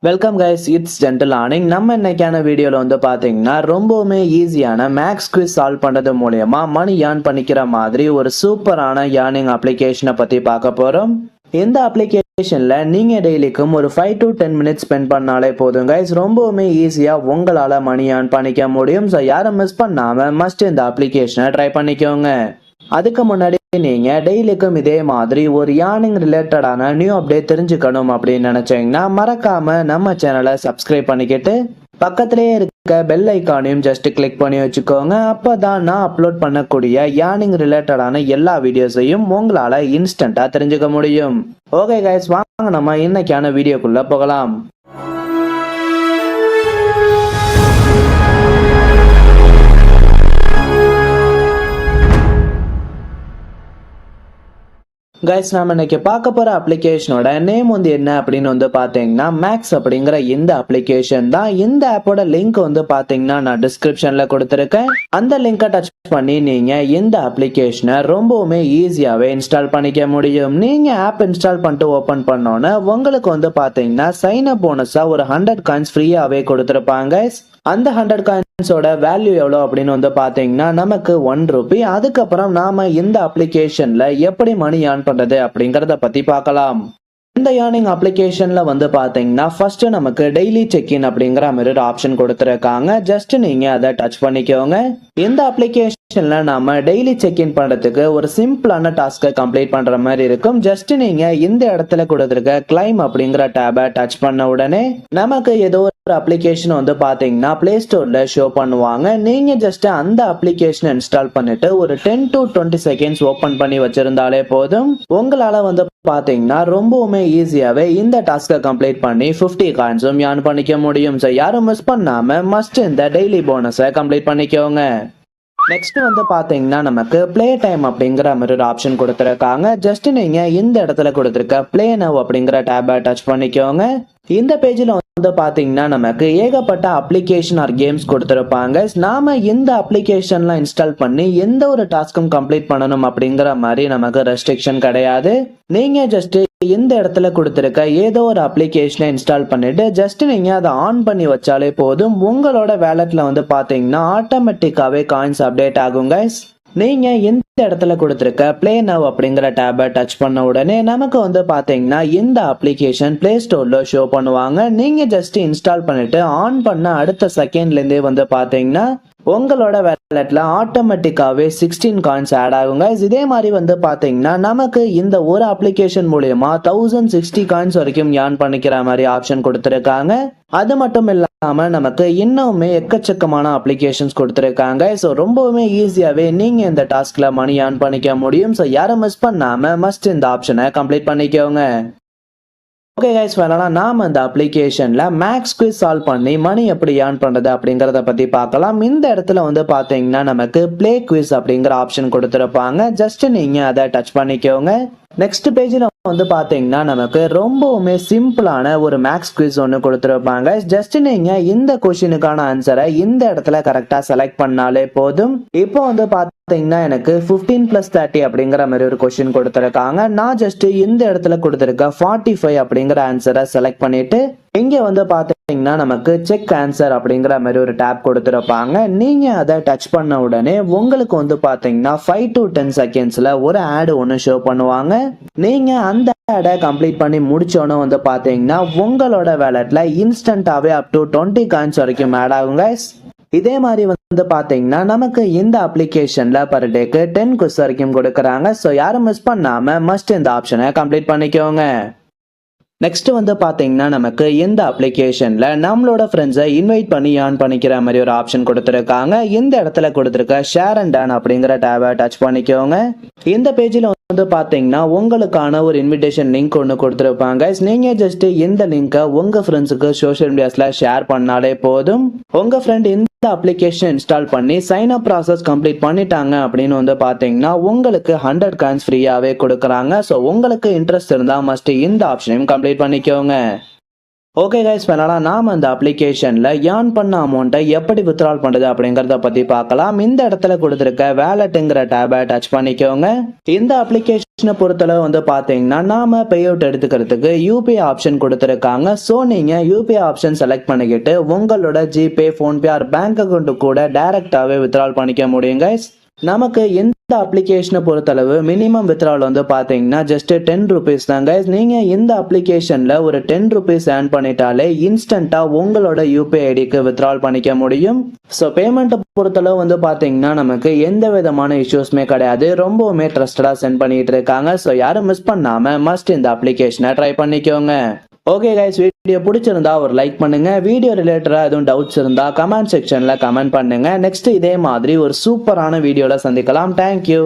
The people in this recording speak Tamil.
Welcome guys, it's gentle earning. நம்ம இன்னைக்கான வீடியோவில் வந்து பார்த்தீங்கன்னா ரொம்பவுமே ஈஸியான மேக்ஸ் குவிஸ் சால்வ் பண்ணுறது மூலயமா மணி ஏர்ன் பண்ணிக்கிற மாதிரி ஒரு சூப்பரான ஏர்னிங் அப்ளிகேஷனை பற்றி பார்க்க போகிறோம். இந்த அப்ளிகேஷனில் நீங்கள் டெய்லிக்கும் ஒரு 5 to 10 மினிட்ஸ் ஸ்பெண்ட் பண்ணாலே போதும் கைஸ். ரொம்பவுமே ஈஸியாக உங்களால் மணி ஏர்ன் பண்ணிக்க முடியும். ஸோ யாரும் மிஸ் பண்ணாமல் மஸ்ட் இந்த அப்ளிகேஷனை ட்ரை பண்ணிக்கோங்க. அதுக்கு முன்னாடி நீங்க டெய்லிக்கும் இதே மாதிரி ஒரு ஏர்னிங் ரிலேட்டடான நியூ அப்டேட் தெரிஞ்சுக்கணும் அப்படின்னு நினைச்சீங்கன்னா மறக்காம நம்ம சேனலை சப்ஸ்கிரைப் பண்ணிக்கிட்டு பக்கத்திலேயே இருக்க பெல் ஐக்கானையும் ஜஸ்ட் கிளிக் பண்ணி வச்சுக்கோங்க. அப்பதான் நான் அப்லோட் பண்ணக்கூடிய ஏர்னிங் ரிலேட்டடான எல்லா வீடியோஸையும் உங்களால இன்ஸ்டன்டா தெரிஞ்சுக்க முடியும். ஓகே கைஸ், வாங்க நம்ம இன்னைக்கான வீடியோக்குள்ள போகலாம். கைஸ், நாம இன்னைக்கு பார்க்க போற அப்ளிகேஷனோட நேம் வந்து என்ன அப்படின்னு வந்து பாத்தீங்கன்னா மேக்ஸ் அப்படிங்கிற இந்த அப்ளிகேஷன் தான். இந்த ஆப்போட லிங்க் வந்து பாத்தீங்கன்னா நான் டிஸ்கிரிப்ஷன்ல கொடுத்துருக்கேன். அந்த லிங்கை டச் பண்ணி நீங்க இந்த அப்ளிகேஷனை ரொம்பவுமே ஈஸியாவே இன்ஸ்டால் பண்ணிக்க முடியும். நீங்க ஆப் இன்ஸ்டால் பண்ணிட்டு ஓபன் பண்ணோன்னு உங்களுக்கு வந்து பாத்தீங்கன்னா சைன் அப் போனஸா ஒரு 100 காயின்ஸ் ஃப்ரீயாவே கொடுத்துருப்பாங்க. அந்த 100 காயின்ஸோட வேல்யூ எவ்வளோ அப்படின்னு வந்து பார்த்தீங்கன்னா நமக்கு 1 ரூபி. அதுக்கப்புறம் நாம இந்த அப்ளிகேஷன்ல எப்படி மணி ஏர்ன் பண்றது அப்படிங்கறத பத்தி பார்க்கலாம். இந்த ஏர்னிங் அப்ளிகேஷன்ல வந்து பாத்தீங்கன்னா ஃபர்ஸ்ட் நமக்கு டெய்லி செக்இன் அப்படிங்கிற மாதிரி ஒரு ஆப்ஷன் கொடுத்துருக்காங்க. ஜஸ்ட் நீங்க அதை டச் பண்ணிக்கோங்க. இந்த அப்ளிகேஷன்ல நாம டெய்லி செக்இன் பண்றதுக்கு ஒரு சிம்பிளான டாஸ்கை கம்ப்ளீட் பண்ற மாதிரி இருக்கும். ஜஸ்ட் நீங்க இந்த இடத்துல கொடுத்துருக்க கிளைம் அப்படிங்கிற டேபை டச் பண்ண உடனே நமக்கு ஏதோ ஒரு அப்ளிகேஷன் வந்து பாத்தீங்கன்னா பிளே ஸ்டோர்ல ஷோ பண்ணுவாங்க. நீங்க ஜஸ்ட் அந்த அப்ளிகேஷன் இன்ஸ்டால் பண்ணிட்டு ஒரு 10 to 20 செகண்ட்ஸ் ஓபன் பண்ணி வச்சிருந்தாலே போதும். உங்களால வந்து பாத்தீங்கன்னா ரொம்பவுமே ஈஸியாவே இந்த டாஸ்கை கம்ப்ளீட் பண்ணி 50 காயின்ஸும் ஏர்ன் பண்ணிக்க முடியும். ஸோ யாரும் மிஸ் பண்ணாம மஸ்ட் இந்த டெய்லி போனஸை கம்ப்ளீட் பண்ணிக்கோங்க. நெக்ஸ்ட் வந்து பாத்தீங்கன்னா நமக்கு பிளே டைம் அப்படிங்கிற மாதிரி ஒரு ஆப்ஷன் கொடுத்துருக்காங்க. ஜஸ்ட் நீங்க இந்த இடத்துல கொடுத்துருக்க பிளே நவ் அப்படிங்கிற டேபை டச் பண்ணிக்கோங்க. இந்த பேஜ்ல வந்து பாத்தீங்கன்னா நமக்கு ஏகப்பட்ட அப்ளிகேஷன் ஆர் கேம்ஸ் கொடுத்துருப்பாங்க. நாம இந்த அப்ளிகேஷன்லாம் இன்ஸ்டால் பண்ணி எந்த ஒரு டாஸ்க்கும் கம்ப்ளீட் பண்ணணும் அப்படிங்கிற மாதிரி நமக்கு ரெஸ்ட்ரிக்ஷன் கிடையாது. நீங்க ஜஸ்ட் இந்த இடத்துல கொடுத்துருக்க ஏதோ ஒரு அப்ளிகேஷனை இன்ஸ்டால் பண்ணிட்டு ஜஸ்ட் நீங்க அதை ஆன் பண்ணி வச்சாலே போதும். உங்களோட வேலட்ல வந்து பாத்தீங்கன்னா ஆட்டோமேட்டிக்காவே காயின்ஸ் அப்டேட் ஆகும் கைஸ். நீங்க இந்த இடத்துல கொடுத்துருக்க பிளே நவ் அப்படிங்கிற டேபை டச் பண்ண உடனே நமக்கு வந்து பாத்தீங்கன்னா இந்த அப்ளிகேஷன் பிளே ஸ்டோர்ல ஷோ பண்ணுவாங்க. நீங்க ஜஸ்ட் இன்ஸ்டால் பண்ணிட்டு ஆன் பண்ண அடுத்த செகண்ட்ல இருந்தே வந்து பாத்தீங்கன்னா உங்களோட வேலட்ல ஆட்டோமேட்டிக்காவே 16 காயின்ஸ் ஆட் ஆகுங்க. இதே மாதிரி வந்து பாத்தீங்கன்னா நமக்கு இந்த ஒரு அப்ளிகேஷன் மூலமா 1060 காயின்ஸ் வரைக்கும் ஏர்ன் பண்ணிக்கிற மாதிரி ஆப்ஷன் கொடுத்துருக்காங்க. அது மட்டும் இல்லாம நமக்கு இன்னுமே எக்கச்சக்கமான அப்ளிகேஷன்ஸ் கொடுத்துருக்காங்க. ஸோ ரொம்பவுமே ஈஸியாவே நீங்க இந்த டாஸ்க்ல மணி ஏர்ன் பண்ணிக்க முடியும். ஸோ யாரும் மிஸ் பண்ணாம மஸ்ட் இந்த ஆப்ஷனை கம்ப்ளீட் பண்ணிக்கோங்க. ஓகே கைஸ், வேணாம் நாம இந்த அப்ளிகேஷன்ல மேக்ஸ் குவிஸ் சால்வ் பண்ணி மணி எப்படி ஏர்ன் பண்றது அப்படிங்கறத பத்தி பார்க்கலாம். இந்த இடத்துல வந்து பாத்தீங்கன்னா நமக்கு பிளே குவிஸ் அப்படிங்கிற ஆப்ஷன் கொடுத்துருப்பாங்க. ஜஸ்ட் நீங்க அதை டச் பண்ணிக்கோங்க. நெக்ஸ்ட் பேஜ்ல வந்து பாத்தீங்கன்னா நமக்கு ரொம்பவுமே சிம்பிளான ஒரு மேக்ஸ் குவிஸ் ஒன்று கொடுத்துருப்பாங்க. ஜஸ்ட் நீங்க இந்த கொஸ்டினுக்கான ஆன்சரை இந்த இடத்துல கரெக்டா செலக்ட் பண்ணாலே போதும். இப்போ வந்து பாத்தீங்கன்னா எனக்கு 15+30 அப்படிங்கிற மாதிரி ஒரு கொஸ்டின் கொடுத்துருக்காங்க. நான் ஜஸ்ட் இந்த இடத்துல கொடுத்துருக்க 45 அப்படிங்கிற ஆன்சரை செலக்ட் பண்ணிட்டு இங்க வந்து பாத்தீங்கன்னா நமக்கு செக் ஆன்சர் அப்படிங்கிற மாதிரி ஒரு டேப் கொடுத்துருப்பாங்க. நீங்க அதை டச் பண்ண உடனே உங்களுக்கு வந்து பாத்தீங்கன்னா 5 to 10 செகண்ட்ஸ்ல ஒரு ஆட் ஒன்று ஷோ பண்ணுவாங்க. நீங்க அந்த ஆடை கம்ப்ளீட் பண்ணி முடிச்சோன்னு வந்து பாத்தீங்கன்னா உங்களோட வேலட்ல இன்ஸ்டன்டாவே அப் டு 20 காயின்ஸ் வரைக்கும் ஆட் ஆகுங்க. இதே மாதிரி வந்து பாத்தீங்கன்னா நமக்கு இந்த அப்ளிகேஷன்ல பர் டேக்கு 10 குவிஸ் வரைக்கும் கொடுக்கறாங்க. ஸோ யாரும் மிஸ் பண்ணாம மஸ்ட் இந்த ஆப்ஷனை கம்ப்ளீட் பண்ணிக்கோங்க. நெக்ஸ்ட் வந்து பாத்தீங்கன்னா நமக்கு இந்த அப்ளிகேஷன்ல நம்மளோட ஃப்ரெண்ட்ஸை இன்வைட் பண்ணி ஏர்ன் பண்ணிக்கிற மாதிரி ஒரு ஆப்ஷன் கொடுத்துருக்காங்க. இந்த இடத்துல கொடுத்துருக்க ஷேர் அண்ட் டன் அப்படிங்கிற டேபை டச் பண்ணிக்கோங்க. இந்த பேஜ்ல வந்து பாத்தீங்கன்னா உங்களுக்கான ஒரு இன்விடேஷன் லிங்க் ஒன்று கொடுத்துருப்பாங்க. நீங்க ஜஸ்ட் இந்த லிங்கை உங்க ஃப்ரெண்ட்ஸுக்கு சோஷியல் மீடியாஸ்ல ஷேர் பண்ணாலே போதும். உங்க ஃப்ரெண்ட் இந்த அப்ளிகேஷன் இன்ஸ்டால் பண்ணி சைன் அப் ப்ராசஸ் கம்ப்ளீட் பண்ணிட்டாங்க அப்படின்னு வந்து பாத்தீங்கன்னா உங்களுக்கு 100 காயின்ஸ் ஃப்ரீயாவே கொடுக்குறாங்க. ஸோ உங்களுக்கு இன்ட்ரெஸ்ட் இருந்தா மஸ்ட் இந்த ஆப்ஷனையும் கம்ப்ளீட் பண்ணிக்கோங்க. ஓகே கைஸ், ஃபைனலா நாம இந்த அப்ளிகேஷன்ல ஏர்ன் பண்ண அமௌண்ட்டை எப்படி வித்ட்ரால் பண்றது அப்படிங்கறத பத்தி பார்க்கலாம். இந்த இடத்துல கொடுத்திருக்க வேலட்ங்கிற டேபை டச் பண்ணிக்கோங்க. இந்த அப்ளிகேஷனை பொறுத்தளவு வந்து பாத்தீங்கன்னா நாம பே அவுட் எடுத்துக்கிறதுக்கு யூபிஐ ஆப்ஷன் கொடுத்திருக்காங்க. ஸோ நீங்க யூபிஐ ஆப்ஷன் செலக்ட் பண்ணிக்கிட்டு உங்களோட GPay, PhonePe R bank account கூட டைரக்டாவே வித்ட்ரால் பண்ணிக்க முடியும் கைஸ். நமக்கு இந்த அப்ளிகேஷனை பொறுத்தளவு மினிமம் வித்ட்ரால் வந்து பாத்தீங்கன்னா ஜஸ்ட் 10 ருபீஸ் தான் கைஸ். நீங்க இந்த அப்ளிகேஷன்ல ஒரு 10 ருபீஸ் ஏர்ன் பண்ணிட்டாலே இன்ஸ்டன்டா உங்களோட யூபிஐ ஐடிக்கு வித்ட்ரால் பண்ணிக்க முடியும். ஸோ பேமெண்ட் பொறுத்தளவு வந்து பாத்தீங்கன்னா நமக்கு எந்த விதமான இஷ்யூஸ்மே கிடையாது. ரொம்பவுமே ட்ரஸ்டடா சென்ட் பண்ணிட்டு இருக்காங்க. ஸோ யாரும் மிஸ் பண்ணாம மஸ்ட் இந்த அப்ளிகேஷனை ட்ரை பண்ணிக்கோங்க. ஓகே கைஸ், வீடியோ பிடிச்சிருந்தா ஒரு லைக் பண்ணுங்க. வீடியோ ரிலேட்டடா எதுவும் டவுட்ஸ் இருந்தா கமெண்ட் செக்ஷன்ல கமெண்ட் பண்ணுங்க. நெக்ஸ்ட் இதே மாதிரி ஒரு சூப்பரான வீடியோல சந்திக்கலாம். தேங்க்யூ.